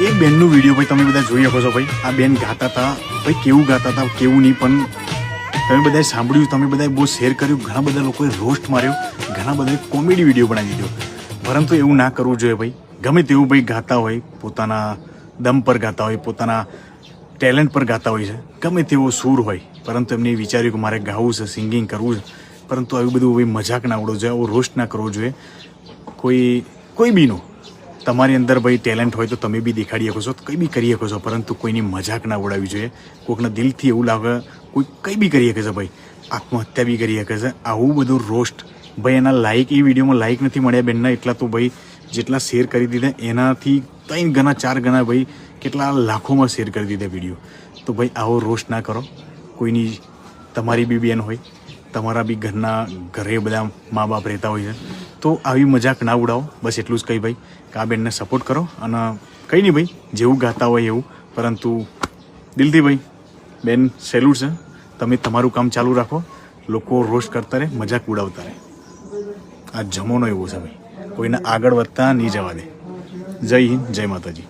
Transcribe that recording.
એ બેનનું video ભાઈ તમે બધા જોઈ શકો છો ભાઈ. આ બેન ગાતા હતા ભાઈ, કેવું ગાતા હતા કેવું નહીં, પણ તમે બધાએ સાંભળ્યું, તમે બધાએ બહુ શેર કર્યું, ઘણા બધા લોકોએ રોસ્ટ માર્યો, ઘણા બધાએ કોમેડી વિડીયો બનાવી દીધો. પરંતુ એવું ના કરવું જોઈએ ભાઈ. ગમે તેવું ભાઈ ગાતા હોય, પોતાના દમ પર ગાતા હોય, પોતાના ટેલેન્ટ પર ગાતા હોય છે, ગમે તેવો સૂર હોય, પરંતુ એમને વિચાર્યું કે મારે ગાવું છે, સિંગિંગ કરવું છે. પરંતુ આવી બધું ભાઈ મજાક ના ઉડવો જોઈએ, આવો રોસ્ટ ના કરવો જોઈએ કોઈ બીનો. તમારી અંદર ભાઈ ટેલેન્ટ હોય તો તમે બી દેખાડી શકો છો, કંઈ બી કરી શકો છો, પરંતુ કોઈની મજાક ના ઉડાવવી જોઈએ. કોઈકના દિલથી એવું લાગે કોઈ કંઈ બી કરી શકે છે ભાઈ, આત્મહત્યા બી કરી શકે છે. આવું બધું રોસ્ટ ભાઈ, એના લાઇક, એ વિડીયોમાં લાઇક નથી મળ્યા બેનના એટલા, તો ભાઈ જેટલા શેર કરી દીધા એનાથી 3 ગણા 4 ગણા ભાઈ કેટલા લાખોમાં શેર કરી દીધા વિડીયો. તો ભાઈ આવો રોસ્ટ ના કરો કોઈની. તમારી બી બેન હોય, તમારા બી ઘરે બધા મા બાપ રહેતા હોય છે, તો આવી મજાક ના ઉડાવો. બસ એટલું જ કહી ભાઈ કે આ બેનને સપોર્ટ કરો. અને કંઈ નહીં ભાઈ, જેવું ગાતા હોય એવું, પરંતુ દિલથી ભાઈ બેન સેલ્યુટ છે. તમે તમારું કામ ચાલુ રાખો, લોકો રોસ્ટ કરતા રહે, મજાક ઉડાવતા રહે. આ જમાનો એવો છે ભાઈ, કોઈને આગળ વધતા નહીં જવા દે. જય હિન્દ, જય માતાજી.